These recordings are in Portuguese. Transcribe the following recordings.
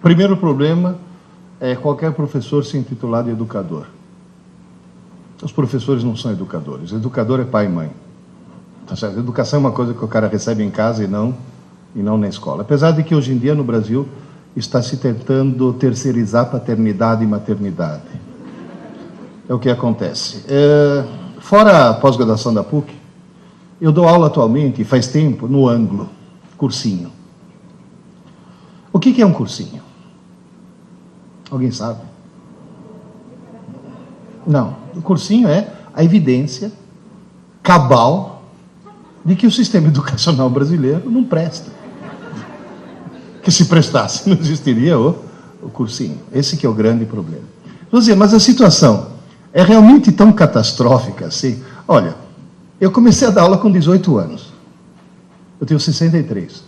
Primeiro problema é qualquer professor se intitular de educador. Os professores não são educadores. Educador é pai e mãe. Tá certo? Educação é uma coisa que o cara recebe em casa e não na escola. Apesar de que hoje em dia no Brasil está se tentando terceirizar paternidade e maternidade. É o que acontece. Fora a pós-graduação da PUC, eu dou aula atualmente, faz tempo, no Anglo, cursinho. O que é um cursinho? Alguém sabe? Não. O cursinho é a evidência cabal de que o sistema educacional brasileiro não presta. Que se prestasse, não existiria o cursinho. Esse que é o grande problema. Vou dizer, mas a situação é realmente tão catastrófica assim? Olha, eu comecei a dar aula com 18 anos. Eu tenho 63.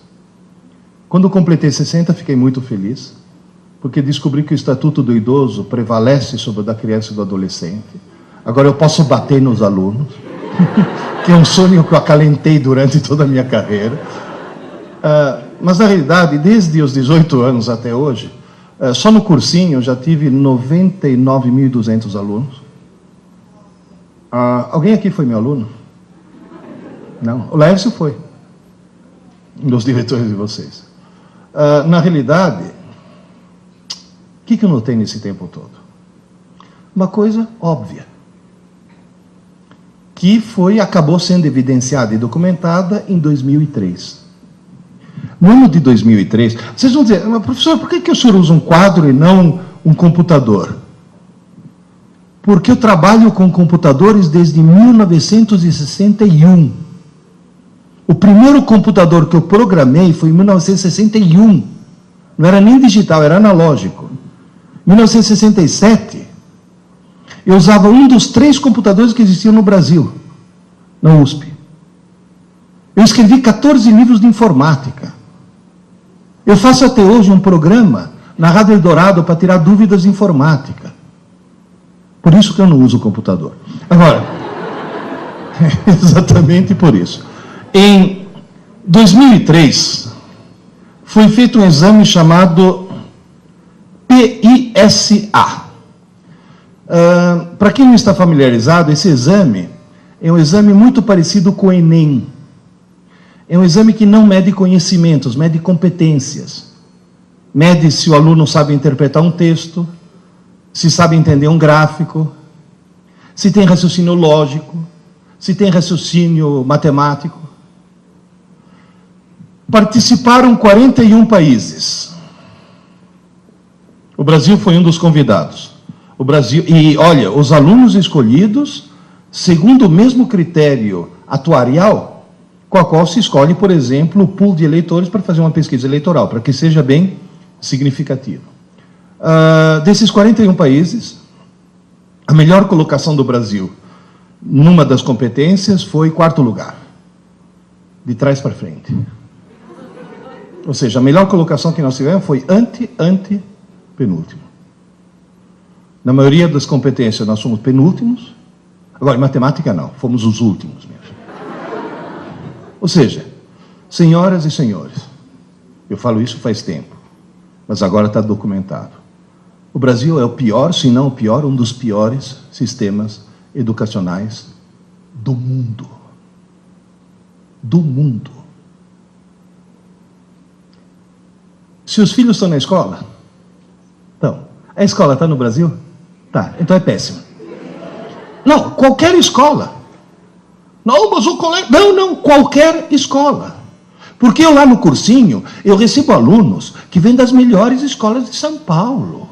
Quando eu completei 60, fiquei muito feliz, porque descobri que o Estatuto do Idoso prevalece sobre o da criança e do adolescente. Agora eu posso bater nos alunos, que é um sonho que eu acalentei durante toda a minha carreira. Mas, na realidade, desde os 18 anos até hoje, só no cursinho eu já tive 99.200 alunos. Alguém aqui foi meu aluno? Não. O Laércio foi. Um dos diretores de vocês. Na realidade, o que eu notei nesse tempo todo? Uma coisa óbvia, que acabou sendo evidenciada e documentada em 2003. No ano de 2003, vocês vão dizer, mas, professor, por que o senhor usa um quadro e não um computador? Porque eu trabalho com computadores desde 1961. O primeiro computador que eu programei foi em 1961. Não era nem digital, era analógico. Em 1967, eu usava um dos 3 computadores que existiam no Brasil, na USP. Eu escrevi 14 livros de informática. Eu faço até hoje um programa na Rádio Eldorado para tirar dúvidas de informática. Por isso que eu não uso o computador. Agora, exatamente por isso. Em 2003, foi feito um exame chamado PISA. Para quem não está familiarizado, esse exame é um exame muito parecido com o Enem. É um exame que não mede conhecimentos, mede competências. Mede se o aluno sabe interpretar um texto, se sabe entender um gráfico, se tem raciocínio lógico, se tem raciocínio matemático. Participaram 41 países. O Brasil foi um dos convidados. O Brasil, e olha, os alunos escolhidos segundo o mesmo critério atuarial com a qual se escolhe, por exemplo, o pool de eleitores para fazer uma pesquisa eleitoral, para que seja bem significativo. Desses 41 países, a melhor colocação do Brasil numa das competências foi 4º lugar, de trás para frente. Ou seja, a melhor colocação que nós tivemos foi penúltimo. Na maioria das competências nós somos penúltimos. Agora, em matemática não, fomos os últimos mesmo. Ou seja, senhoras e senhores, eu falo isso faz tempo, mas agora está documentado. O Brasil é o pior, se não o pior, um dos piores sistemas educacionais do mundo. Do mundo. Se os filhos estão na escola, então, a escola está no Brasil? Tá, então é péssimo. Não, qualquer escola. Não, mas o colégio... Não, qualquer escola. Porque eu lá no cursinho, eu recebo alunos que vêm das melhores escolas de São Paulo.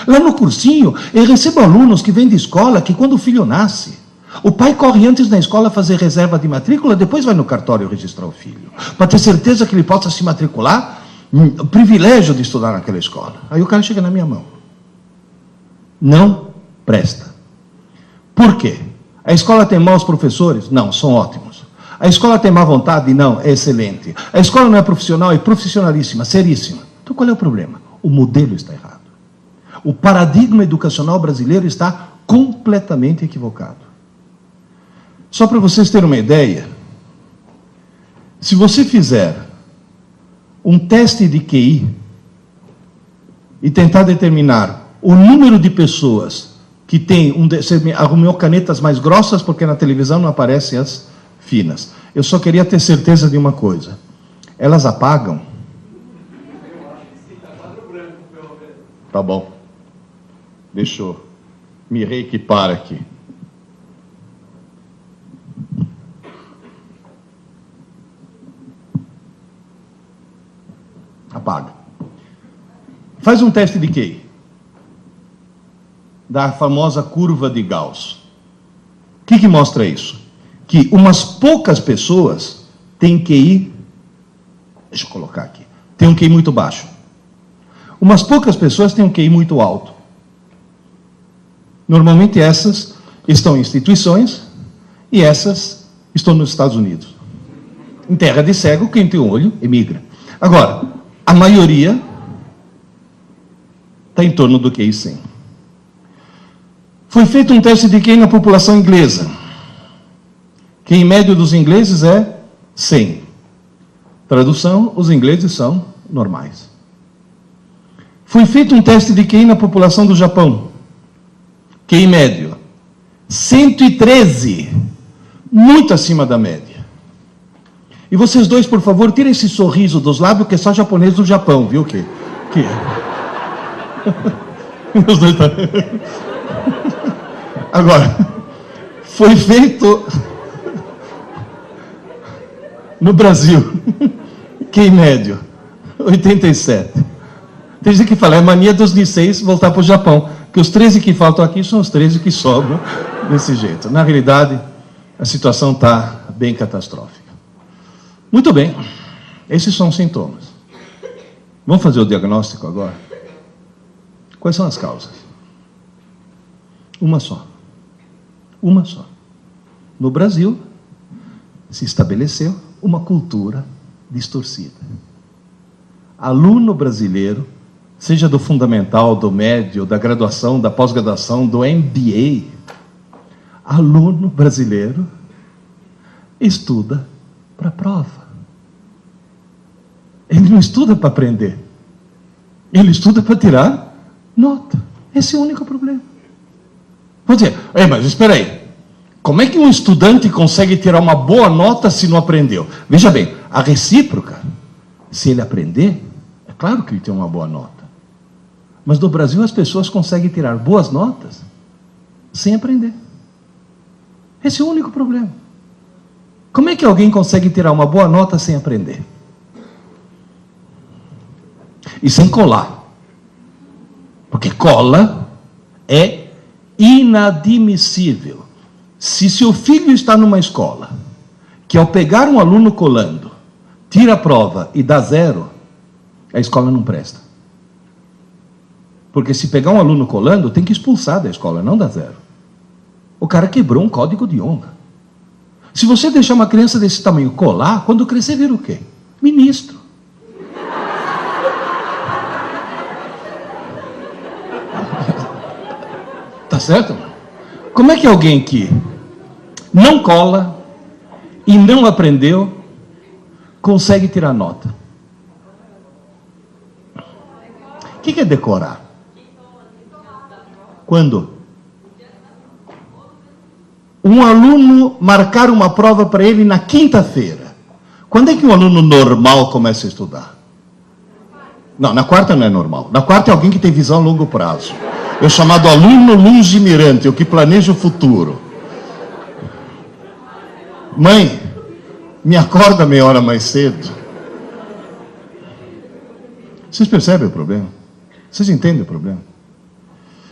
Lá no cursinho, eu recebo alunos que vêm de escola que quando o filho nasce, o pai corre antes na escola fazer reserva de matrícula, depois vai no cartório registrar o filho, para ter certeza que ele possa se matricular, o privilégio de estudar naquela escola. Aí o cara chega na minha mão. Não presta. Por quê? A escola tem maus professores? Não, são ótimos. A escola tem má vontade? Não, é excelente. A escola não é profissional? É profissionalíssima, seríssima. Então qual é o problema? O modelo está errado. O paradigma educacional brasileiro está completamente equivocado. Só para vocês terem uma ideia, se você fizer um teste de QI e tentar determinar o número de pessoas que tem você arrumou canetas mais grossas, porque na televisão não aparecem as finas. Eu só queria ter certeza de uma coisa. Elas apagam? Tá bom. Deixa eu me reequipar aqui. Apaga. Faz um teste de QI. Da famosa curva de Gauss. O que mostra isso? Que umas poucas pessoas têm QI, deixa eu colocar aqui, tem um QI muito baixo. Umas poucas pessoas têm um QI muito alto. Normalmente essas estão em instituições e essas estão nos Estados Unidos. Em terra de cego, quem tem um olho emigra. Agora, a maioria está em torno do QI 100. Foi feito um teste de QI na população inglesa. QI médio dos ingleses é 100. Tradução, os ingleses são normais. Foi feito um teste de QI na população do Japão. QI médio 113. Muito acima da média. E vocês dois, por favor, tirem esse sorriso dos lábios, que é só japonês do Japão, viu? Que... Os dois tá... Agora, foi feito no Brasil, QI médio 87. Tem gente que fala, é mania dos Niseis voltar para o Japão, que os 13 que faltam aqui são os 13 que sobram desse jeito. Na realidade, a situação está bem catastrófica. Muito bem, esses são os sintomas. Vamos fazer o diagnóstico agora? Quais são as causas? Uma só. Uma só. No Brasil, se estabeleceu uma cultura distorcida. Aluno brasileiro, seja do fundamental, do médio, da graduação, da pós-graduação, do MBA, aluno brasileiro estuda para a prova. Ele não estuda para aprender. Ele estuda para tirar nota. Esse é o único problema. Vou dizer, mas espera aí. Como é que um estudante consegue tirar uma boa nota se não aprendeu? Veja bem, a recíproca, se ele aprender, é claro que ele tem uma boa nota. Mas no Brasil as pessoas conseguem tirar boas notas sem aprender. Esse é o único problema. Como é que alguém consegue tirar uma boa nota sem aprender? E sem colar. Porque cola é inadmissível. Se seu filho está numa escola que, ao pegar um aluno colando, tira a prova e dá 0, a escola não presta. Porque se pegar um aluno colando, tem que expulsar da escola, não dá 0. O cara quebrou um código de honra. Se você deixar uma criança desse tamanho colar, quando crescer, vira o quê? Ministro. Tá certo? Como é que alguém que não cola e não aprendeu consegue tirar nota? O que é decorar? Quando? Um aluno marcar uma prova para ele na quinta-feira. Quando é que um aluno normal começa a estudar? Não, na quarta não é normal. Na quarta é alguém que tem visão a longo prazo. É o chamado aluno lungimirante, o que planeja o futuro. Mãe, me acorda meia hora mais cedo. Vocês percebem o problema? Vocês entendem o problema?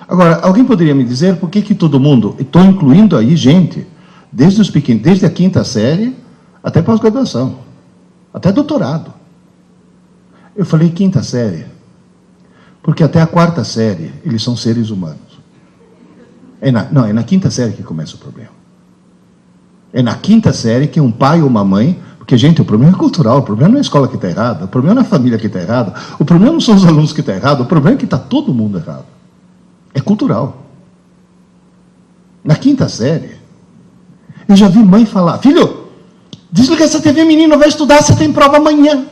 Agora, alguém poderia me dizer por que todo mundo, estou incluindo aí gente, desde os pequenos, desde a quinta série até pós-graduação, até doutorado. Eu falei quinta série, porque até a quarta série eles são seres humanos. É na quinta série que começa o problema. É na quinta série que um pai ou uma mãe... Porque, gente, o problema é cultural, o problema não é a escola que está errada, o problema não é a família que está errada, o problema não são os alunos que estão errados, o problema é que está todo mundo errado. É cultural. Na quinta série, eu já vi mãe falar, filho, desliga essa TV, menino, vai estudar, você tem prova amanhã.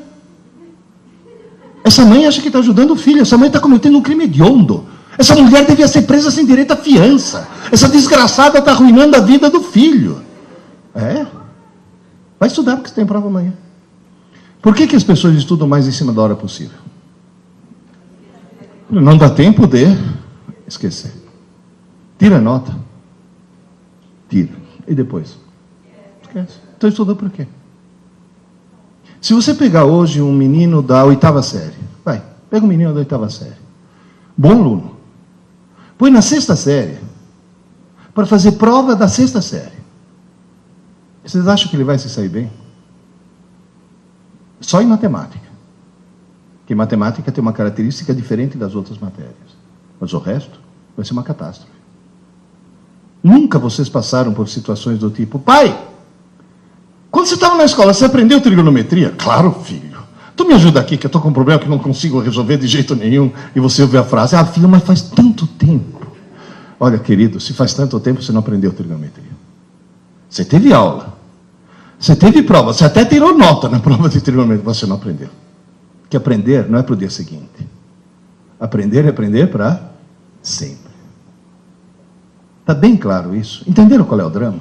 Essa mãe acha que está ajudando o filho, essa mãe está cometendo um crime hediondo. Essa mulher devia ser presa sem direito à fiança. Essa desgraçada está arruinando a vida do filho. Vai estudar porque você tem prova amanhã. Por que as pessoas estudam mais em cima da hora possível? Não dá tempo de esquecer. Tira a nota. Tira. E depois? Esquece. Então estudou por quê? Se você pegar hoje um menino da 8ª série, pega um menino da 8ª série, bom aluno, põe na 6ª série, para fazer prova da 6ª série. Vocês acham que ele vai se sair bem? Só em matemática. Porque matemática tem uma característica diferente das outras matérias. Mas o resto vai ser uma catástrofe. Nunca vocês passaram por situações do tipo: pai, quando você estava na escola, você aprendeu trigonometria? Claro, filho. Tu me ajuda aqui, que eu estou com um problema que não consigo resolver de jeito nenhum. E você ouve a frase: ah, filho, mas faz tanto tempo. Olha, querido, se faz tanto tempo, você não aprendeu trigonometria. Você teve aula. Você teve prova. Você até tirou nota na prova de trigonometria. Você não aprendeu. Que aprender não é para o dia seguinte. Aprender é aprender para sempre. Está bem claro isso? Entenderam qual é o drama?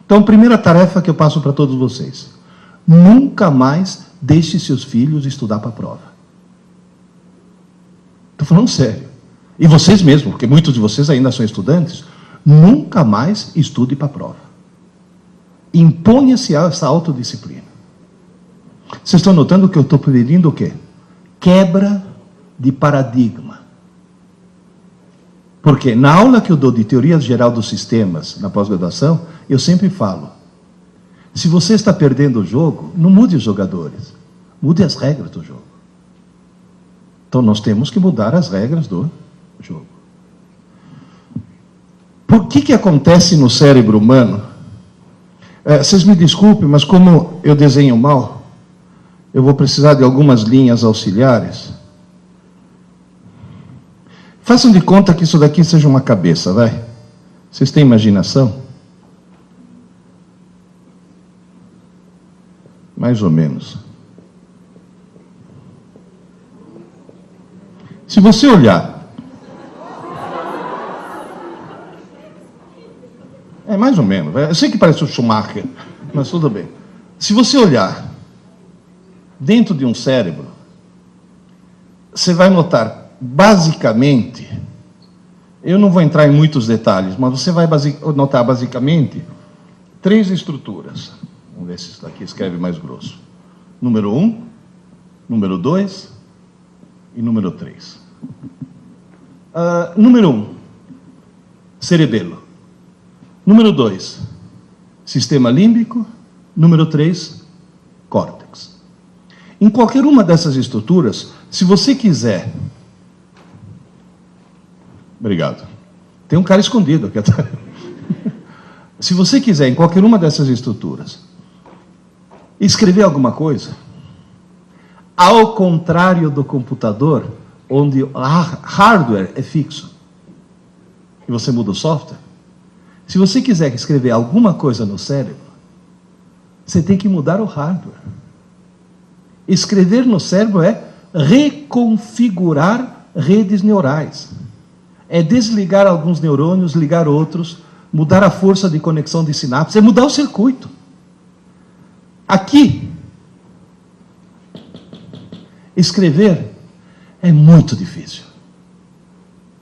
Então, primeira tarefa que eu passo para todos vocês: nunca mais deixe seus filhos estudar para a prova. Estou falando sério. E vocês mesmos, porque muitos de vocês ainda são estudantes, nunca mais estude para a prova. Imponha-se essa autodisciplina. Vocês estão notando que eu estou pedindo o quê? Quebra de paradigma. Porque na aula que eu dou de teoria geral dos sistemas, na pós-graduação, eu sempre falo: se você está perdendo o jogo, não mude os jogadores, mude as regras do jogo. Então nós temos que mudar as regras do jogo. Por que acontece no cérebro humano? Vocês me desculpem, mas como eu desenho mal, eu vou precisar de algumas linhas auxiliares. Façam de conta que isso daqui seja uma cabeça, vai. Vocês têm imaginação? Mais ou menos. Se você olhar... mais ou menos. Eu sei que parece o Schumacher, mas tudo bem. Se você olhar dentro de um cérebro, você vai notar, basicamente, eu não vou entrar em muitos detalhes, mas você vai notar, basicamente, 3 estruturas. Vamos ver se isso daqui escreve mais grosso. Número 1, número 2 e número 3. Número 1, cerebelo. Número 2, sistema límbico. Número 3, córtex. Em qualquer uma dessas estruturas, se você quiser... Obrigado. Tem um cara escondido aqui atrás. Se você quiser, em qualquer uma dessas estruturas, escrever alguma coisa, ao contrário do computador, onde o hardware é fixo, e você muda o software, se você quiser escrever alguma coisa no cérebro, você tem que mudar o hardware. Escrever no cérebro é reconfigurar redes neurais. É desligar alguns neurônios, ligar outros, mudar a força de conexão de sinapses, é mudar o circuito. Aqui, escrever é muito difícil.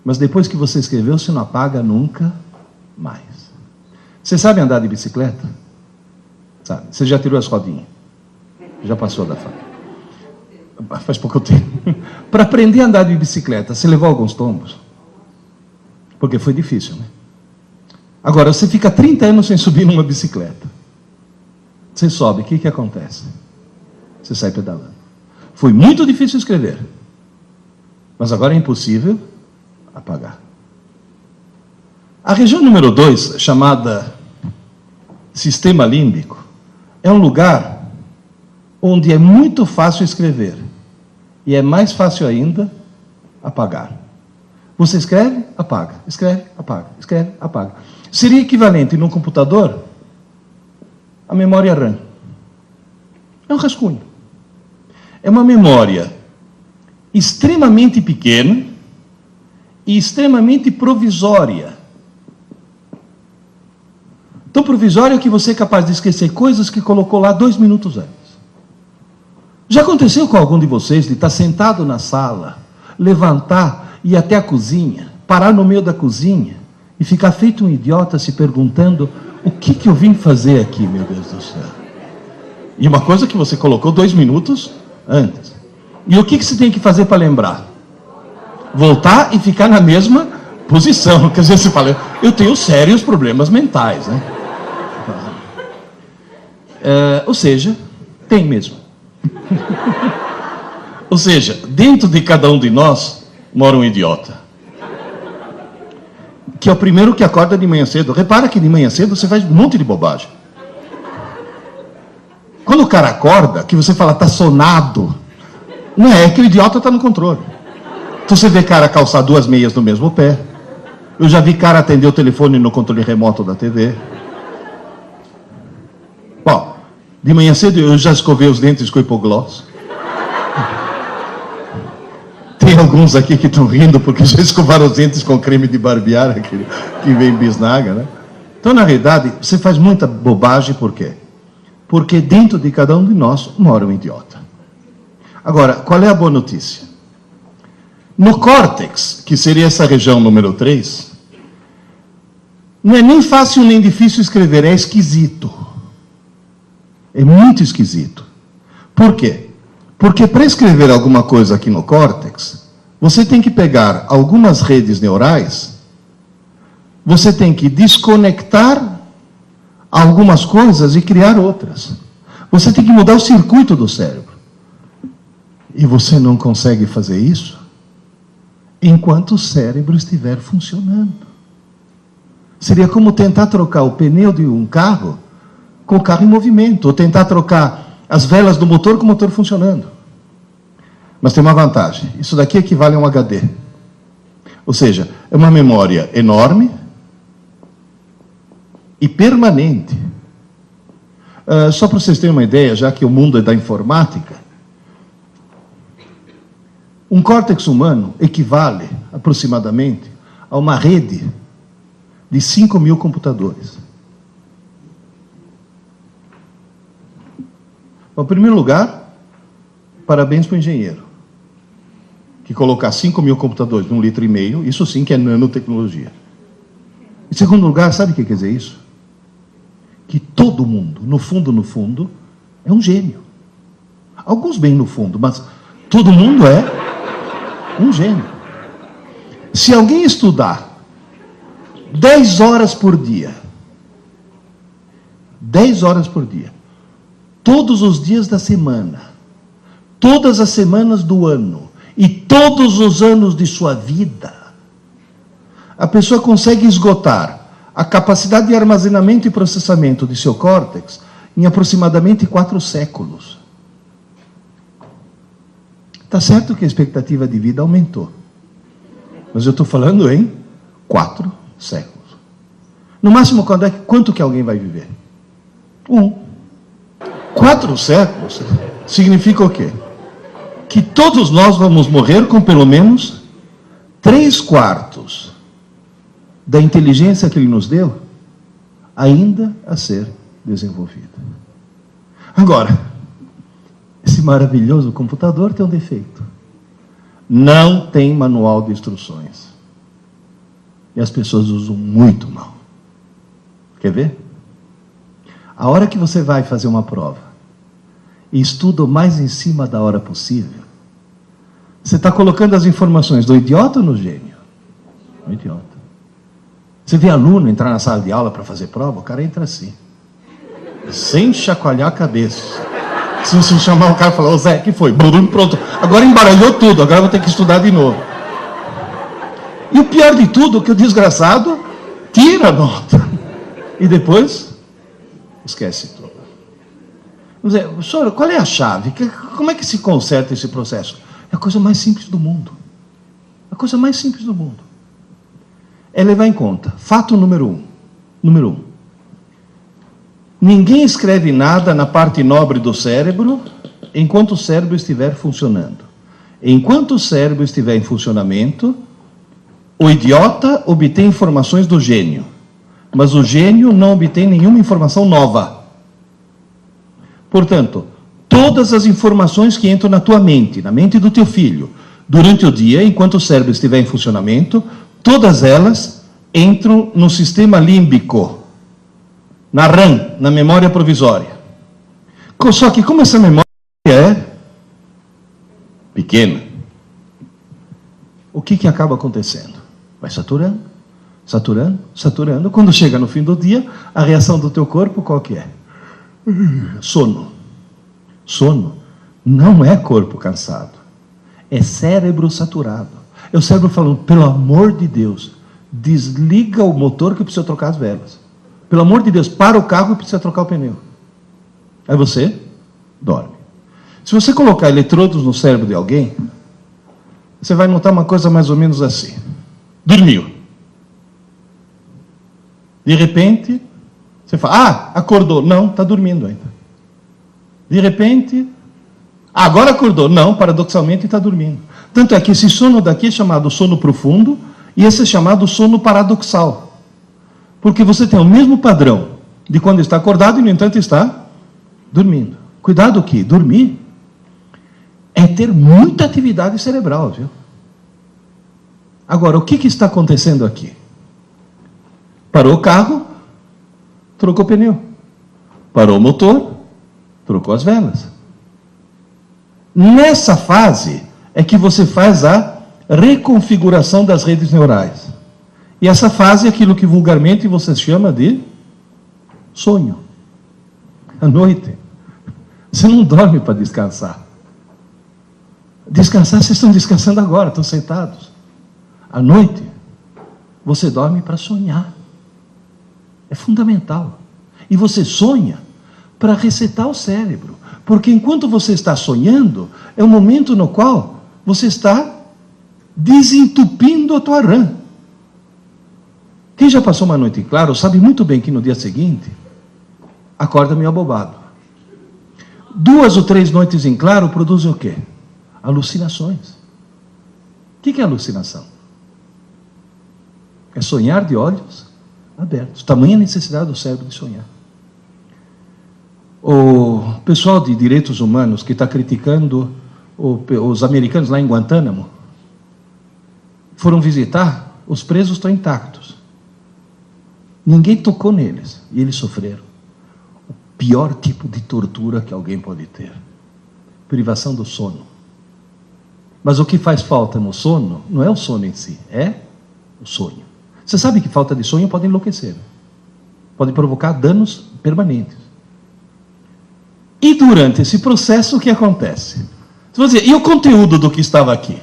Mas depois que você escreveu, você não apaga nunca mais. Você sabe andar de bicicleta? Sabe? Você já tirou as rodinhas? Já passou da fase? Faz pouco tempo. Para aprender a andar de bicicleta, você levou alguns tombos? Porque foi difícil, né? Agora, você fica 30 anos sem subir numa bicicleta. Você sobe, o que acontece? Você sai pedalando. Foi muito difícil escrever. Mas agora é impossível apagar. A região número 2, chamada sistema límbico, é um lugar onde é muito fácil escrever. E é mais fácil ainda apagar. Você escreve, apaga. Escreve, apaga. Escreve, apaga. Seria equivalente num computador à memória RAM. É um rascunho. É uma memória extremamente pequena e extremamente provisória. Tão provisória que você é capaz de esquecer coisas que colocou lá 2 minutos antes. Já aconteceu com algum de vocês de estar sentado na sala, levantar e ir até a cozinha, parar no meio da cozinha e ficar feito um idiota se perguntando: o que eu vim fazer aqui, meu Deus do céu? E uma coisa que você colocou 2 minutos antes. E o que você tem que fazer para lembrar? Voltar e ficar na mesma posição. Quer dizer, você fala: eu tenho sérios problemas mentais, né? Ou seja, tem mesmo. Ou seja, dentro de cada um de nós mora um idiota. Que é o primeiro que acorda de manhã cedo. Repara que de manhã cedo você faz um monte de bobagem. Quando o cara acorda, que você fala, tá sonado, não é que o idiota está no controle. Então você vê cara calçar 2 meias no mesmo pé. Eu já vi cara atender o telefone no controle remoto da TV. Bom, de manhã cedo eu já escovei os dentes com hipoglós. Tem alguns aqui que estão rindo porque já escovaram os dentes com creme de barbear, que vem bisnaga, né? Então, na realidade, você faz muita bobagem, por quê? Porque dentro de cada um de nós mora um idiota. Agora, qual é a boa notícia? No córtex, que seria essa região número 3, não é nem fácil nem difícil escrever, é esquisito. É muito esquisito. Por quê? Porque para escrever alguma coisa aqui no córtex, você tem que pegar algumas redes neurais, você tem que desconectar algumas coisas e criar outras. Você tem que mudar o circuito do cérebro. E você não consegue fazer isso enquanto o cérebro estiver funcionando. Seria como tentar trocar o pneu de um carro com o carro em movimento, ou tentar trocar as velas do motor com o motor funcionando. Mas tem uma vantagem: isso daqui equivale a um HD. Ou seja, é uma memória enorme e permanente. Só para vocês terem uma ideia, já que o mundo é da informática, um córtex humano equivale aproximadamente a uma rede de 5.000 computadores. Em primeiro lugar, parabéns para o engenheiro, que colocar 5.000 computadores num 1,5 litro, isso sim que é nanotecnologia. Em segundo lugar, sabe o que quer dizer isso? Que todo mundo, no fundo, é um gênio. Alguns bem no fundo, mas todo mundo é um gênio. Se alguém estudar 10 horas por dia, 10 horas por dia, todos os dias da semana, todas as semanas do ano e todos os anos de sua vida, a pessoa consegue esgotar a capacidade de armazenamento e processamento de seu córtex em aproximadamente 4 séculos. Está certo que a expectativa de vida aumentou, mas eu estou falando em 4 séculos. No máximo, quanto que alguém vai viver? 4 séculos significa o quê? Que todos nós vamos morrer com pelo menos 3/4 da inteligência que ele nos deu ainda a ser desenvolvida. Agora, esse maravilhoso computador tem um defeito. Não tem manual de instruções. E as pessoas usam muito mal. Quer ver? A hora que você vai fazer uma prova e estuda o mais em cima da hora possível, você está colocando as informações do idiota ou no gênio? No idiota. Você vê aluno entrar na sala de aula para fazer prova, o cara entra assim, sem chacoalhar a cabeça. Se você chamar o cara e falar: ô Zé, que foi? Pronto, agora embaralhou tudo, agora eu vou ter que estudar de novo. E o pior de tudo é que o desgraçado tira a nota e depois esquece tudo. Vamos dizer, senhor, qual é a chave? Como é que se conserta esse processo? É a coisa mais simples do mundo. A coisa mais simples do mundo. É levar em conta, fato número 1. Número 1. Ninguém escreve nada na parte nobre do cérebro enquanto o cérebro estiver funcionando. Enquanto o cérebro estiver em funcionamento, o idiota obtém informações do gênio, mas o gênio não obtém nenhuma informação nova. Portanto, todas as informações que entram na tua mente, na mente do teu filho, durante o dia, enquanto o cérebro estiver em funcionamento, todas elas entram no sistema límbico, na RAM, na memória provisória. Só que como essa memória é pequena, o que acaba acontecendo? Vai saturando, saturando, saturando. Quando chega no fim do dia, a reação do teu corpo qual que é? Sono. Sono não é corpo cansado, é cérebro saturado. É o cérebro falando, pelo amor de Deus, desliga o motor que eu preciso trocar as velas. Pelo amor de Deus, para o carro e precisa trocar o pneu. Aí você dorme. Se você colocar eletrodos no cérebro de alguém, você vai notar uma coisa mais ou menos assim. Dormiu. De repente, você fala, acordou. Não, está dormindo ainda. De repente, agora acordou. Não, paradoxalmente está dormindo. Tanto é que esse sono daqui é chamado sono profundo e esse é chamado sono paradoxal. Porque você tem o mesmo padrão de quando está acordado e, no entanto, está dormindo. Cuidado que dormir é ter muita atividade cerebral, viu? Agora, o que está acontecendo aqui? Parou o carro, trocou o pneu. Parou o motor, trocou as velas. Nessa fase é que você faz a reconfiguração das redes neurais. E essa fase é aquilo que vulgarmente você chama de sonho. À noite, você não dorme para descansar. Descansar, vocês estão descansando agora, estão sentados. À noite, você dorme para sonhar. É fundamental. E você sonha para resetar o cérebro. Porque enquanto você está sonhando, é o momento no qual você está desentupindo a tua RAM. Quem já passou uma noite em claro sabe muito bem que no dia seguinte acorda meio abobado. 2 ou 3 noites em claro produzem o quê? Alucinações. O que é alucinação? É sonhar de olhos abertos. Tamanha necessidade do cérebro de sonhar. O pessoal de direitos humanos que está criticando os americanos lá em Guantánamo foram visitar, os presos estão intactos. Ninguém tocou neles e eles sofreram. O pior tipo de tortura que alguém pode ter. Privação do sono. Mas o que faz falta no sono não é o sono em si, é o sonho. Você sabe que falta de sonho pode enlouquecer. Pode provocar danos permanentes. E durante esse processo, o que acontece? Você vai dizer, e o conteúdo do que estava aqui?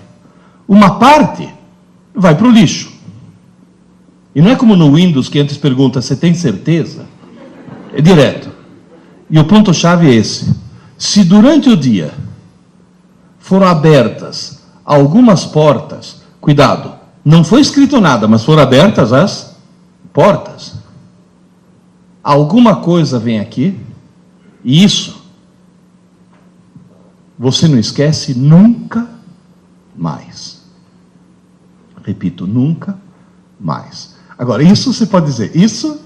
Uma parte vai para o lixo. E não é como no Windows, que antes pergunta, você tem certeza? É direto. E o ponto-chave é esse. Se durante o dia foram abertas algumas portas, cuidado, não foi escrito nada, mas foram abertas as portas. Alguma coisa vem aqui, e isso você não esquece nunca mais. Repito, nunca mais. Agora, isso você pode dizer, isso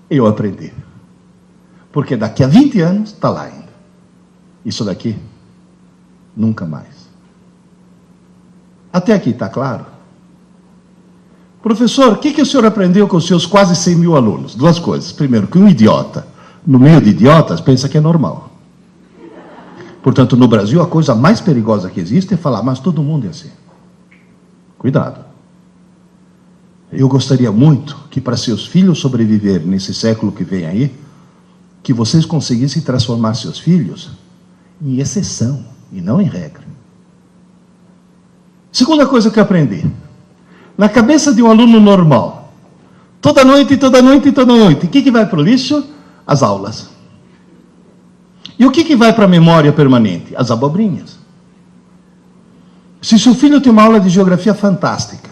eu aprendi. Porque daqui a 20 anos está lá ainda. Isso daqui, nunca mais. Até aqui está claro? Professor, o que o senhor aprendeu com os seus quase 100 mil alunos? 2 coisas. Primeiro, que um idiota, no meio de idiotas, pensa que é normal. Portanto, no Brasil, a coisa mais perigosa que existe é falar, mas todo mundo é assim. Cuidado. Eu gostaria muito que, para seus filhos sobreviverem nesse século que vem aí, que vocês conseguissem transformar seus filhos em exceção e não em regra. Segunda coisa que eu aprendi. Na cabeça de um aluno normal, toda noite, o que vai para o lixo? As aulas. E o que vai para a memória permanente? As abobrinhas. Se seu filho tem uma aula de geografia fantástica,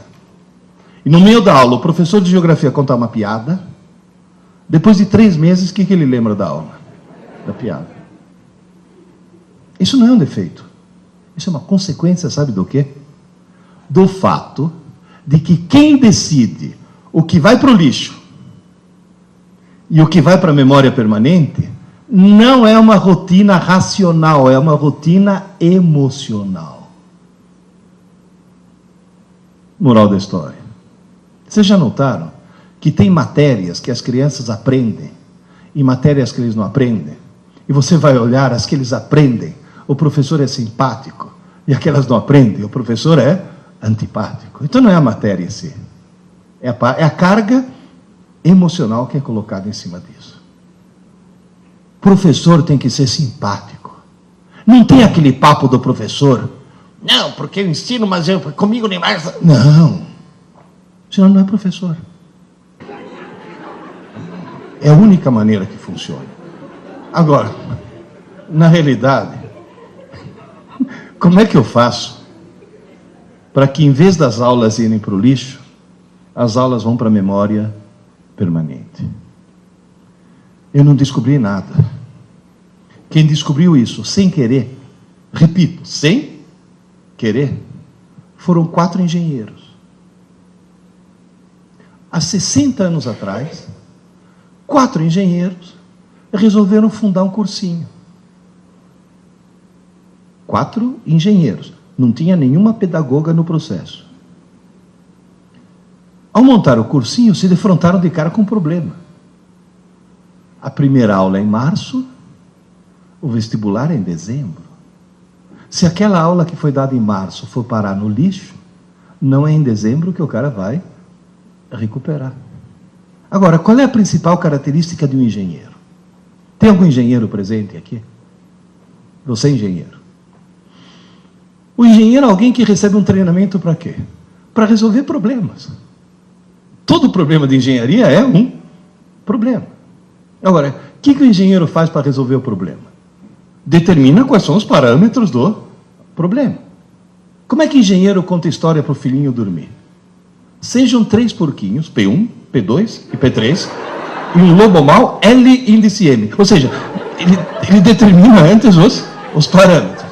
e no meio da aula o professor de geografia contar uma piada, depois de 3 meses, o que ele lembra da aula? Da piada. Isso não é um defeito. Isso é uma consequência, sabe do quê? Do fato de que quem decide o que vai para o lixo e o que vai para a memória permanente não é uma rotina racional, é uma rotina emocional. Moral da história. Vocês já notaram que tem matérias que as crianças aprendem e matérias que eles não aprendem? E você vai olhar as que eles aprendem, o professor é simpático, e aquelas não aprendem, o professor é antipático. Então não é a matéria em si, é a carga emocional que é colocada em cima disso. O professor tem que ser simpático. Não tem aquele papo do professor, não, porque eu ensino, mas comigo nem mais. Não, senão não é professor. É a única maneira que funciona. Agora, na realidade, como é que eu faço para que, em vez das aulas irem para o lixo, as aulas vão para a memória permanente? Eu não descobri nada. Quem descobriu isso sem querer, repito, sem querer, foram 4 engenheiros. Há 60 anos atrás, 4 engenheiros resolveram fundar um cursinho. 4 engenheiros. Não tinha nenhuma pedagoga no processo. Ao montar o cursinho, se defrontaram de cara com um problema. A primeira aula é em março, o vestibular é em dezembro. Se aquela aula que foi dada em março for parar no lixo, não é em dezembro que o cara vai recuperar. Agora, qual é a principal característica de um engenheiro? Tem algum engenheiro presente aqui? Você é engenheiro. O engenheiro é alguém que recebe um treinamento para quê? Para resolver problemas. Todo problema de engenharia é um problema. Agora, o que o engenheiro faz para resolver o problema? Determina quais são os parâmetros do problema. Como é que o engenheiro conta história para o filhinho dormir? Sejam 3 porquinhos, P1, P2 e P3, e um lobo mau, L índice M. Ou seja, ele determina antes os parâmetros.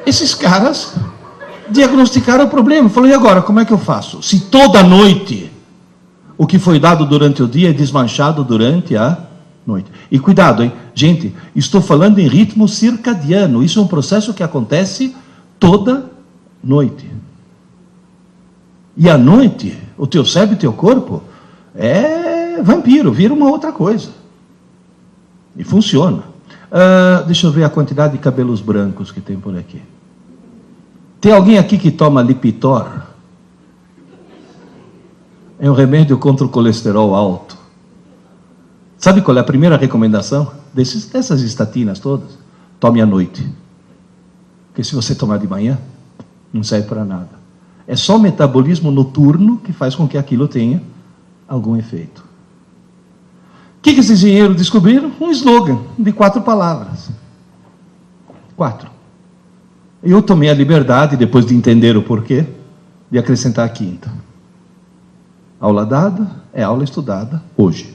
Esses caras diagnosticaram o problema. Falei, e agora, como é que eu faço? Se toda noite o que foi dado durante o dia é desmanchado durante a noite. E cuidado, hein? Gente, estou falando em ritmo circadiano. Isso é um processo que acontece toda noite. E à noite, o teu cérebro e o teu corpo é vampiro, vira uma outra coisa. E funciona. Deixa eu ver a quantidade de cabelos brancos que tem por aqui. Tem alguém aqui que toma Lipitor? É um remédio contra o colesterol alto. Sabe qual é a primeira recomendação dessas estatinas todas? Tome à noite. Porque se você tomar de manhã, não serve para nada. É só o metabolismo noturno que faz com que aquilo tenha algum efeito. O que esses engenheiros descobriram? Um slogan de 4 palavras. 4. Eu tomei a liberdade, depois de entender o porquê, de acrescentar a 5ª. Aula dada é aula estudada hoje.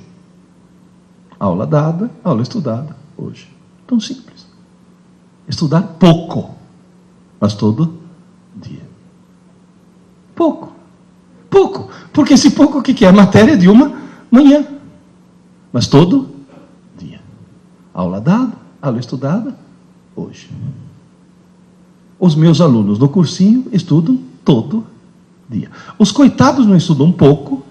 Aula dada, aula estudada hoje. Tão simples. Estudar pouco, mas todo dia. Pouco. Pouco. Porque esse pouco o que é? Matéria de uma manhã. Mas todo dia. Aula dada, aula estudada hoje. Os meus alunos no cursinho estudam todo dia. Os coitados não estudam pouco,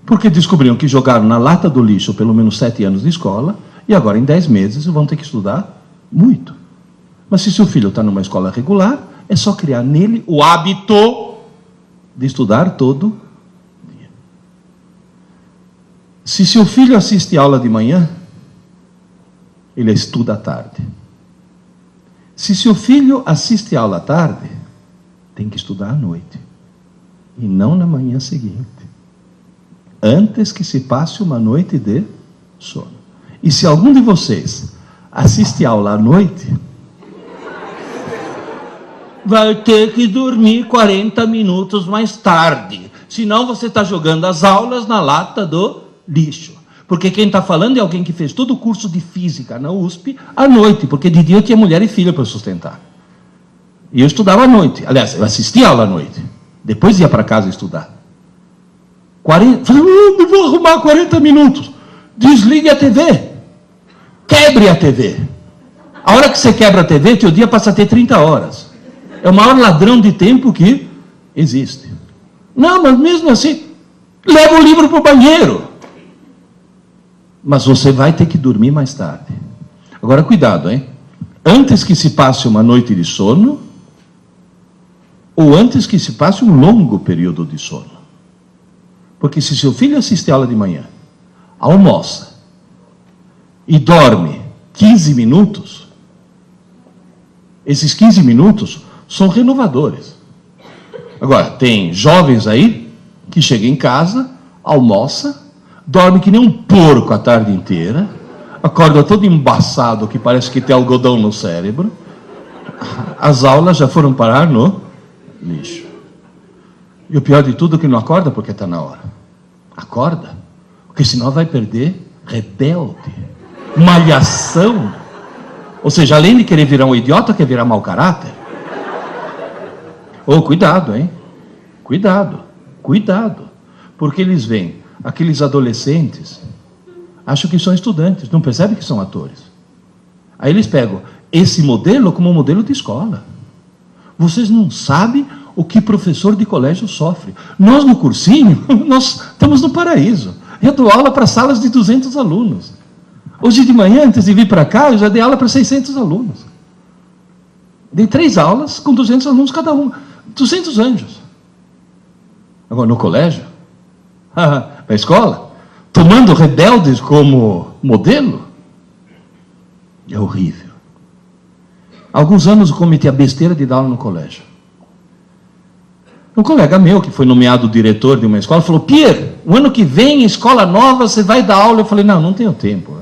porque descobriram que jogaram na lata do lixo pelo menos 7 anos de escola, e agora em 10 meses vão ter que estudar muito. Mas se seu filho está numa escola regular, é só criar nele o hábito de estudar todo dia. Se seu filho assiste aula de manhã, ele estuda à tarde. Se seu filho assiste aula à tarde, tem que estudar à noite. E não na manhã seguinte. Antes que se passe uma noite de sono. E se algum de vocês assiste aula à noite, vai ter que dormir 40 minutos mais tarde. Senão você está jogando as aulas na lata do lixo. Porque quem está falando é alguém que fez todo o curso de física na USP à noite, porque de dia eu tinha mulher e filha para sustentar. E eu estudava à noite. Aliás, eu assistia a aula à noite. Depois ia para casa estudar. Falei, eu vou arrumar 40 minutos. Desligue a TV. Quebre a TV. A hora que você quebra a TV, teu dia passa a ter 30 horas. É o maior ladrão de tempo que existe. Não, mas mesmo assim, leva o livro para o banheiro. Mas você vai ter que dormir mais tarde. Agora, cuidado, hein? Antes que se passe uma noite de sono, ou antes que se passe um longo período de sono. Porque se seu filho assiste a aula de manhã, almoça e dorme 15 minutos, esses 15 minutos são renovadores. Agora, tem jovens aí que chegam em casa, almoça, dorme que nem um porco a tarde inteira, acorda todo embaçado, que parece que tem algodão no cérebro. As aulas já foram parar no lixo. E o pior de tudo é que não acorda porque está na hora. Acorda, porque senão vai perder rebelde, malhação. Ou seja, além de querer virar um idiota, quer virar mau caráter. Cuidado, hein? Cuidado, cuidado. Porque eles veem aqueles adolescentes, acham que são estudantes, não percebem que são atores. Aí eles pegam esse modelo como modelo de escola. Vocês não sabem o que professor de colégio sofre. Nós, no cursinho, nós estamos no paraíso. Eu dou aula para salas de 200 alunos. Hoje de manhã, antes de vir para cá, eu já dei aula para 600 alunos. Dei 3 aulas com 200 alunos cada uma. 200 anjos. Agora, no colégio, na escola, tomando rebeldes como modelo, é horrível. Há alguns anos eu cometi a besteira de dar aula no colégio. Um colega meu, que foi nomeado diretor de uma escola, falou, Pierre, o ano que vem, escola nova, você vai dar aula. Eu falei, não tenho tempo.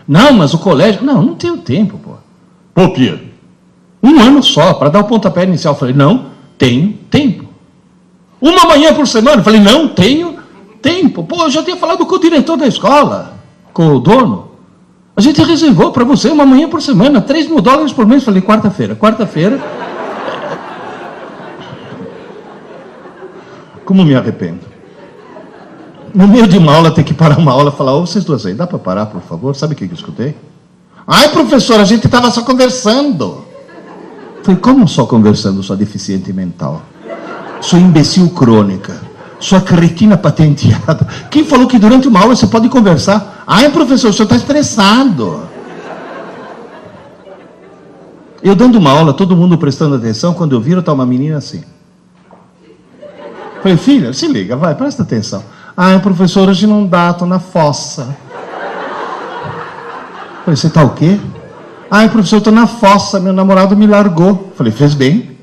Não, mas o colégio... Não tenho tempo, pô. Pô, Pierre, um ano só, para dar o pontapé inicial. Eu falei, não tenho tempo. Uma manhã por semana. Eu falei, não tenho tempo. Pô, eu já tinha falado com o diretor da escola, com o dono. A gente reservou para você uma manhã por semana, $3.000 por mês. Eu falei, quarta-feira. Como me arrependo. No meio de uma aula, ter que parar uma aula e falar, vocês duas aí, dá para parar, por favor? Sabe o que eu escutei? Ai, professor, a gente estava só conversando. Falei, como só conversando, sua deficiente mental? Sua imbecil crônica. Sua cretina patenteada. Quem falou que durante uma aula você pode conversar? Ai, professor, o senhor está estressado. Eu dando uma aula, todo mundo prestando atenção, quando eu viro, está uma menina assim. Falei, filha, se liga, vai, presta atenção. Ai, professor, hoje não dá, estou na fossa. Falei, você está o quê? Ai, professor, estou na fossa, meu namorado me largou. Falei, fez bem.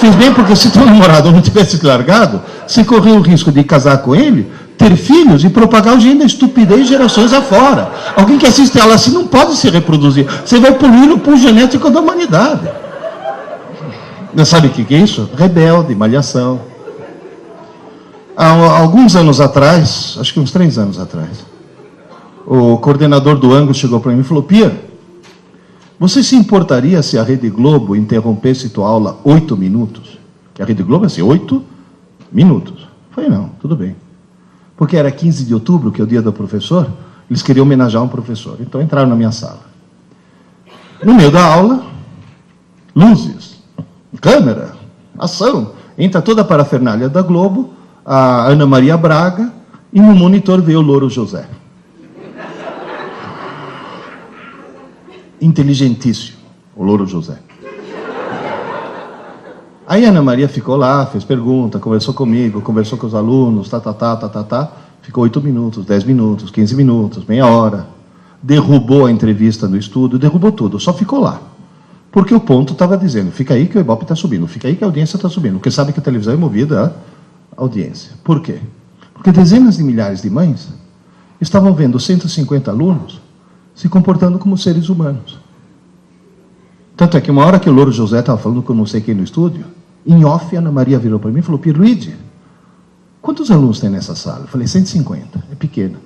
Fez bem, porque se teu namorado não tivesse te largado, você correu o risco de casar com ele, ter filhos e propagar o gene da estupidez gerações afora. Alguém que assiste ela assim não pode se reproduzir. Você vai poluir o pool genético da humanidade. Não sabe o que é isso? Rebelde, malhação. Há alguns anos atrás, acho que uns 3 anos atrás, o coordenador do Angus chegou para mim e falou, Pierre, você se importaria se a Rede Globo interrompesse tua aula 8 minutos? Que a Rede Globo é assim, 8 minutos. Eu falei, não, tudo bem. Porque era 15 de outubro, que é o dia do professor, eles queriam homenagear um professor. Então entraram na minha sala. No meio da aula, luzes, câmera, ação. Entra toda a parafernália da Globo, a Ana Maria Braga, e no monitor veio o Louro José. Inteligentíssimo, o Louro José. Aí a Ana Maria ficou lá, fez pergunta, conversou comigo, conversou com os alunos, ficou 8 minutos, 10 minutos, 15 minutos, meia hora. Derrubou a entrevista no estúdio, derrubou tudo, só ficou lá. Porque o ponto estava dizendo, fica aí que o Ibope está subindo, fica aí que a audiência está subindo, porque sabe que a televisão é movida a audiência. Por quê? Porque dezenas de milhares de mães estavam vendo 150 alunos se comportando como seres humanos. Tanto é que uma hora que o Louro José estava falando com não sei quem no estúdio, em off, a Ana Maria virou para mim e falou, Pierluigi, quantos alunos tem nessa sala? Eu falei, 150, é pequena.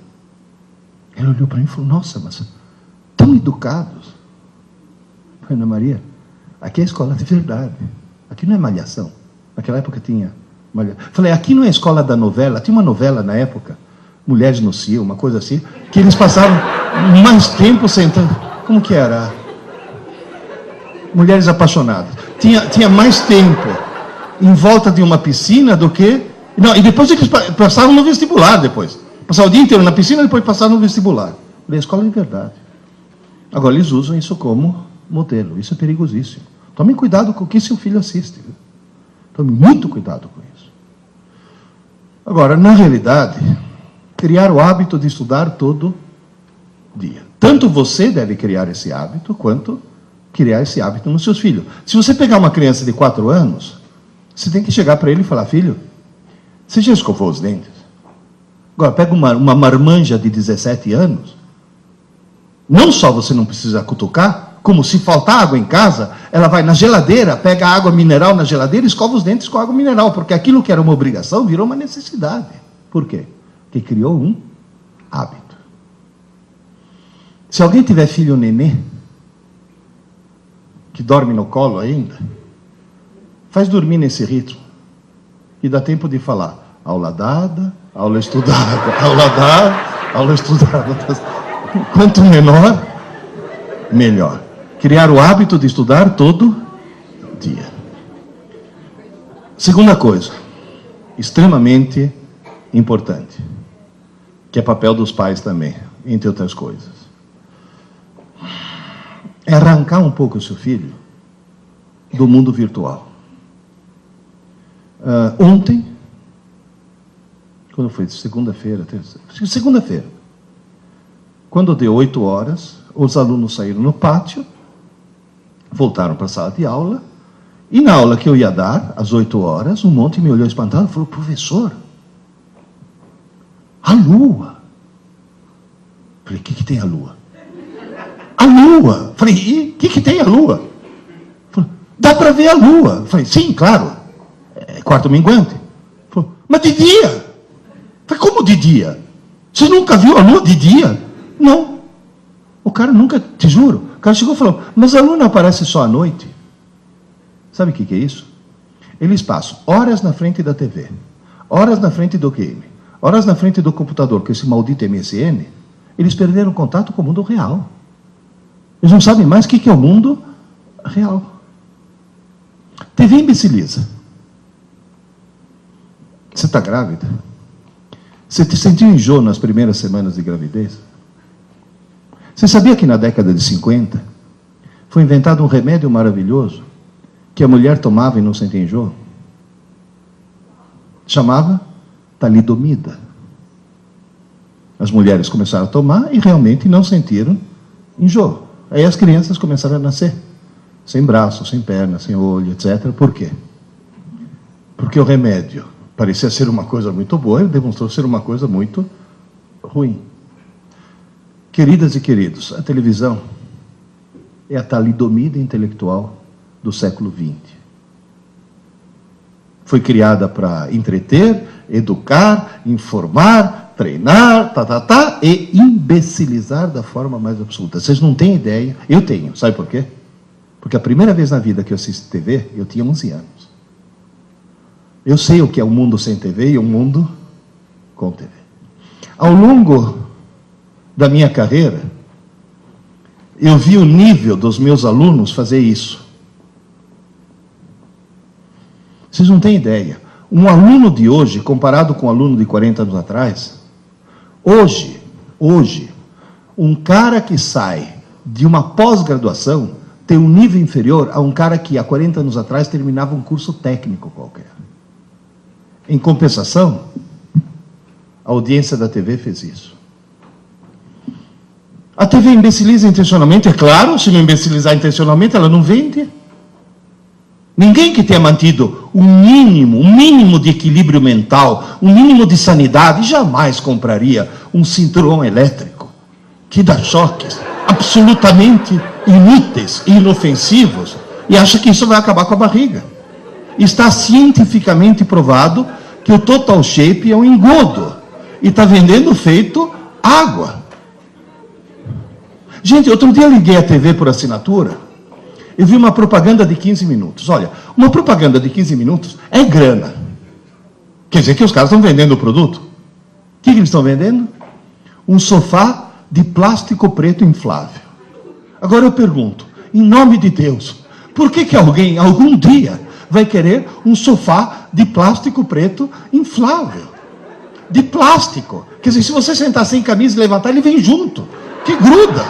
Ele olhou para mim e falou, nossa, mas tão educados. Ana Maria, aqui é a escola de verdade. Aqui não é malhação. Naquela época tinha malhação. Falei, aqui não é a escola da novela. Tinha uma novela na época, Mulheres no Cio, uma coisa assim, que eles passavam mais tempo sentando. Como que era? Mulheres Apaixonadas. Tinha mais tempo em volta de uma piscina do que... Não, e depois eles passavam no vestibular depois. Passavam o dia inteiro na piscina e depois passavam no vestibular. Falei, a escola de verdade. Agora eles usam isso como modelo. Isso é perigosíssimo. Tomem cuidado com o que seu filho assiste. Viu? Tome muito cuidado com isso. Agora, na realidade, criar o hábito de estudar todo dia. Tanto você deve criar esse hábito, quanto criar esse hábito nos seus filhos. Se você pegar uma criança de 4 anos, você tem que chegar para ele e falar, filho, você já escovou os dentes? Agora, pega uma marmanja de 17 anos, não só você não precisa cutucar, como se faltar água em casa, ela vai na geladeira, pega a água mineral na geladeira e escova os dentes com água mineral, porque aquilo que era uma obrigação virou uma necessidade. Por quê? Porque criou um hábito. Se alguém tiver filho nenê, que dorme no colo ainda, faz dormir nesse ritmo, e dá tempo de falar, aula dada, aula estudada, aula dada, aula estudada. Quanto menor, melhor. Criar o hábito de estudar todo dia. Segunda coisa, extremamente importante, que é papel dos pais também, entre outras coisas, é arrancar um pouco o seu filho do mundo virtual. Ontem, quando foi? Segunda-feira, segunda-feira, quando deu 8 horas, os alunos saíram no pátio, voltaram para a sala de aula, e na aula que eu ia dar, às 8 horas, um monte me olhou espantado e falou, professor, a lua. Falei, o que tem a lua? A lua. Falei, e o que tem a lua? Falei, dá para ver a lua. Falei, sim, claro, é quarto minguante. Falei, mas de dia? Falei, como de dia? Você nunca viu a lua de dia? Não. O cara nunca, te juro, o cara chegou e falou, mas a lua não aparece só à noite. Sabe o que é isso? Eles passam horas na frente da TV, horas na frente do game, horas na frente do computador, com esse maldito MSN, eles perderam contato com o mundo real. Eles não sabem mais o que é o mundo real. TV imbeciliza. Você está grávida? Você te sentiu enjoo nas primeiras semanas de gravidez? Você sabia que na década de 50 foi inventado um remédio maravilhoso que a mulher tomava e não sentia enjoo? Chamava talidomida. As mulheres começaram a tomar e realmente não sentiram enjoo. Aí as crianças começaram a nascer, sem braço, sem perna, sem olho, etc. Por quê? Porque o remédio parecia ser uma coisa muito boa e demonstrou ser uma coisa muito ruim. Queridas e queridos, a televisão é a talidomida intelectual do século XX. Foi criada para entreter, educar, informar, treinar, e imbecilizar da forma mais absoluta. Vocês não têm ideia, eu tenho, sabe por quê? Porque a primeira vez na vida que eu assisti TV, eu tinha 11 anos. Eu sei o que é um mundo sem TV e um mundo com TV. Ao longo da minha carreira, eu vi o nível dos meus alunos fazer isso. Vocês não têm ideia. Um aluno de hoje, comparado com um aluno de 40 anos atrás, hoje, um cara que sai de uma pós-graduação tem um nível inferior a um cara que há 40 anos atrás terminava um curso técnico qualquer. Em compensação, a audiência da TV fez isso. A TV imbeciliza intencionalmente, é claro, se não imbecilizar intencionalmente, ela não vende. Ninguém que tenha mantido um mínimo de equilíbrio mental, um mínimo de sanidade, jamais compraria um cinturão elétrico que dá choques absolutamente inúteis e inofensivos e acha que isso vai acabar com a barriga. Está cientificamente provado que o Total Shape é um engodo e está vendendo feito água. Gente, outro dia eu liguei a TV por assinatura, eu vi uma propaganda de 15 minutos. Olha, uma propaganda de 15 minutos é grana. Quer dizer que os caras estão vendendo o produto. O que eles estão vendendo? Um sofá de plástico preto inflável. Agora eu pergunto, em nome de Deus, por que alguém, algum dia, vai querer um sofá de plástico preto inflável? De plástico. Quer dizer, se você sentar sem camisa e levantar, ele vem junto. Que gruda.